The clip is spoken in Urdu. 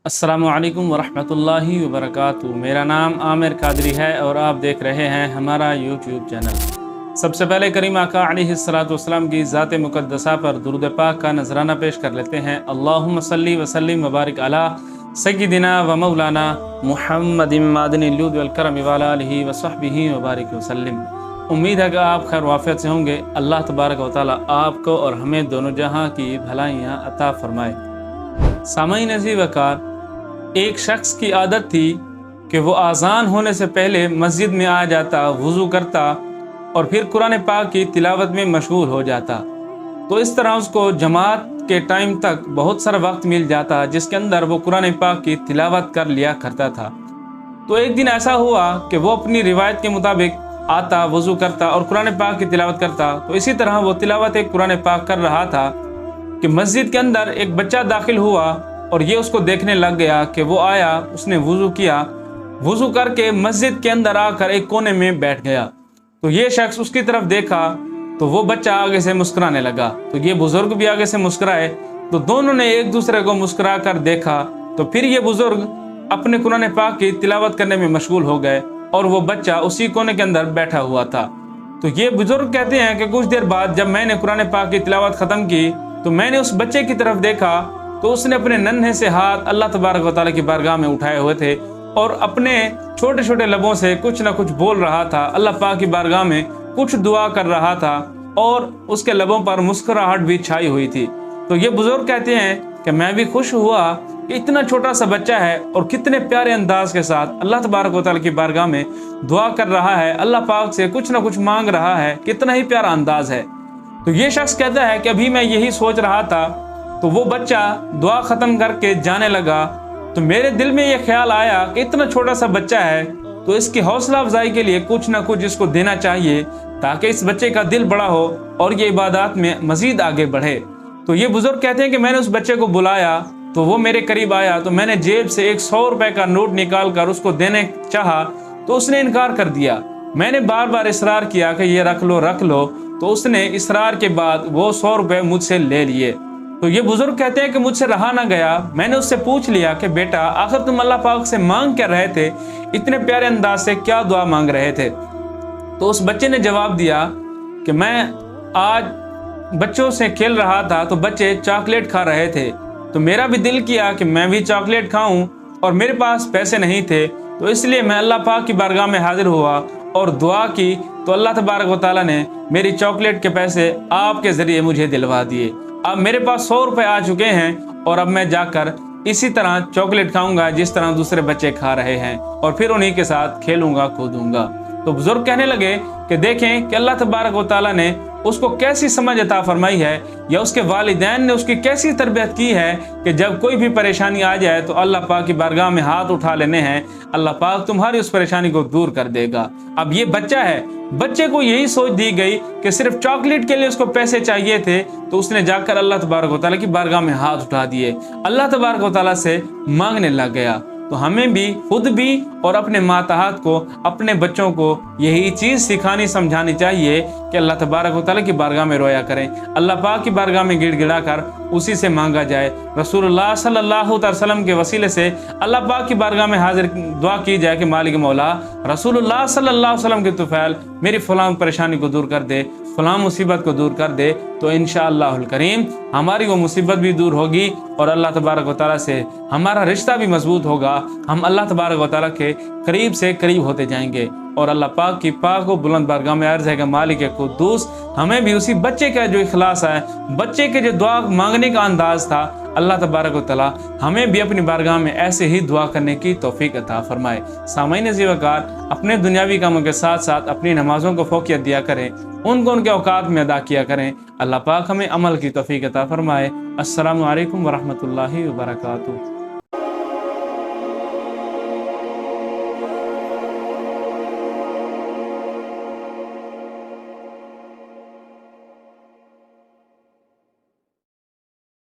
السلام علیکم ورحمۃ اللہ وبرکاتہ۔ میرا نام عامر قادری ہے اور آپ دیکھ رہے ہیں ہمارا یوٹیوب چینل۔ سب سے پہلے کریم آقا علیہ الصلوۃ والسلام کی ذات مقدسہ پر درود پاک کا نذرانہ پیش کر لیتے ہیں۔ اللہم صلی وسلم وبارک علی سیدنا و مولانا محمد معدن الجود والکرم وعلی آلہ وصحبہ وبارک وسلم۔ امید ہے کہ آپ خیر وافیت سے ہوں گے۔ اللہ تبارک و تعالی آپ کو اور ہمیں دونوں جہاں کی بھلائیاں عطا فرمائے۔ سامعین عزیز وقار، ایک شخص کی عادت تھی کہ وہ اذان ہونے سے پہلے مسجد میں آ جاتا، وضو کرتا اور پھر قرآن پاک کی تلاوت میں مشغول ہو جاتا۔ تو اس طرح اس کو جماعت کے ٹائم تک بہت سارا وقت مل جاتا جس کے اندر وہ قرآن پاک کی تلاوت کر لیا کرتا تھا۔ تو ایک دن ایسا ہوا کہ وہ اپنی روایت کے مطابق آتا، وضو کرتا اور قرآن پاک کی تلاوت کرتا۔ تو اسی طرح وہ تلاوت قرآن پاک کر رہا تھا کہ مسجد کے اندر ایک بچہ داخل ہوا اور یہ اس کو دیکھنے لگ گیا کہ وہ آیا، اس نے وضو کیا، وضو کر کے مسجد کے اندر آ کر ایک کونے میں بیٹھ گیا۔ تو یہ شخص اس کی طرف دیکھا تو وہ بچہ آگے سے مسکرانے لگا، تو یہ بزرگ بھی آگے سے مسکرائے، تو دونوں نے ایک دوسرے کو مسکرا کر دیکھا۔ تو پھر یہ بزرگ اپنے قرآن پاک کی تلاوت کرنے میں مشغول ہو گئے اور وہ بچہ اسی کونے کے اندر بیٹھا ہوا تھا۔ تو یہ بزرگ کہتے ہیں کہ کچھ دیر بعد جب میں نے قرآن پاک کی تلاوت ختم کی تو میں نے اس بچے کی طرف دیکھا تو اس نے اپنے ننھے سے ہاتھ اللہ تبارک و تعالیٰ کی بارگاہ میں اٹھائے ہوئے تھے اور اپنے چھوٹے چھوٹے لبوں سے کچھ نہ کچھ بول رہا تھا، اللہ پاک کی بارگاہ میں کچھ دعا کر رہا تھا اور اس کے لبوں پر مسکراہٹ بھی چھائی ہوئی تھی۔ تو یہ بزرگ کہتے ہیں کہ میں بھی خوش ہوا کہ اتنا چھوٹا سا بچہ ہے اور کتنے پیارے انداز کے ساتھ اللہ تبارک و تعالیٰ کی بارگاہ میں دعا کر رہا ہے، اللہ پاک سے کچھ نہ کچھ مانگ رہا ہے، کتنا ہی پیارا انداز ہے۔ تو یہ شخص کہتا ہے کہ ابھی میں یہی سوچ رہا تھا تو وہ بچہ دعا ختم کر کے جانے لگا، تو میرے دل میں یہ خیال آیا کہ اتنا چھوٹا سا بچہ ہے تو اس کی حوصلہ افزائی کے لیے کچھ نہ کچھ اس کو دینا چاہیے تاکہ اس بچے کا دل بڑا ہو اور یہ عبادات میں مزید آگے بڑھے۔ تو یہ بزرگ کہتے ہیں کہ میں نے اس بچے کو بلایا تو وہ میرے قریب آیا، تو میں نے جیب سے ایک 100 روپے کا نوٹ نکال کر اس کو دینے چاہا تو اس نے انکار کر دیا۔ میں نے بار بار اصرار کیا کہ یہ رکھ لو، تو اس نے اصرار کے بعد وہ 100 روپے مجھ سے لے لیے۔ تو یہ بزرگ کہتے ہیں کہ مجھ سے رہا نہ گیا، میں نے اس سے پوچھ لیا کہ بیٹا آخر تم اللہ پاک سے مانگ کیا رہے تھے، اتنے پیارے انداز سے کیا دعا مانگ رہے تھے؟ تو اس بچے نے جواب دیا کہ میں آج بچوں سے کھیل رہا تھا تو بچے چاکلیٹ کھا رہے تھے، تو میرا بھی دل کیا کہ میں بھی چاکلیٹ کھاؤں اور میرے پاس پیسے نہیں تھے، تو اس لیے میں اللہ پاک کی بارگاہ میں حاضر ہوا اور دعا کی، تو اللہ تبارک و تعالیٰ نے میری چاکلیٹ کے پیسے آپ کے ذریعے مجھے دلوا دیے۔ اب میرے پاس 100 روپے آ چکے ہیں اور اب میں جا کر اسی طرح چاکلیٹ کھاؤں گا جس طرح دوسرے بچے کھا رہے ہیں اور پھر انہی کے ساتھ کھیلوں گا، کودوں گا۔ تو بزرگ کہنے لگے کہ دیکھیں کہ اللہ تبارک و تعالیٰ نے اس کو کیسی سمجھ عطا فرمائی ہے، یا اس کے والدین نے اس کی کیسی تربیت کی ہے کہ جب کوئی بھی پریشانی آ جائے تو اللہ پاک کی بارگاہ میں ہاتھ اٹھا لینے ہیں، اللہ پاک تمہاری اس پریشانی کو دور کر دے گا۔ اب یہ بچہ ہے، بچے کو یہی سوچ دی گئی کہ صرف چاکلیٹ کے لیے اس کو پیسے چاہیے تھے، تو اس نے جا کر اللہ تبارک و تعالیٰ کی بارگاہ میں ہاتھ اٹھا دیے، اللہ تبارک و تعالیٰ سے مانگنے لگ گیا۔ تو ہمیں بھی خود بھی اور اپنے ماتحت کو، اپنے بچوں کو یہی چیز سکھانی سمجھانی چاہیے کہ اللہ تبارک و تعالیٰ کی بارگاہ میں رویا کریں، اللہ پاک کی بارگاہ میں گڑ گڑا کر اسی سے مانگا جائے، رسول اللہ صلی اللہ علیہ وسلم کے وسیلے سے اللہ پاک کی بارگاہ میں حاضر دعا کی جائے کہ مالک مولا رسول اللہ صلی اللہ علیہ وسلم کے طفیل میری فلاں پریشانی کو دور کر دے، فلاں مصیبت کو دور کر دے، تو انشاءاللہ الکریم ہماری وہ مصیبت بھی دور ہوگی اور اللہ تبارک و تعالیٰ سے ہمارا رشتہ بھی مضبوط ہوگا، ہم اللہ تبارک و تعالیٰ کے قریب سے قریب ہوتے جائیں گے، اور اللہ پاک کی پاک و بلند بارگاہ میں عرض ہے کہ مالک قدوس ہمیں بھی اسی بچے کا جو اخلاص ہے، بچے کے جو دعا مانگنے کا انداز تھا، اللہ تبارک و تعالیٰ ہمیں بھی اپنی بارگاہ میں ایسے ہی دعا کرنے کی توفیق عطا فرمائے۔ سامعین عزیز وقار، اپنے دنیاوی کاموں کے ساتھ ساتھ اپنی نمازوں کو فوقیت دیا کریں، ان کو ان کے اوقات میں ادا کیا کریں۔ اللہ پاک ہمیں عمل کی توفیق عطا فرمائے۔ السلام علیکم ورحمۃ اللہ وبرکاتہ۔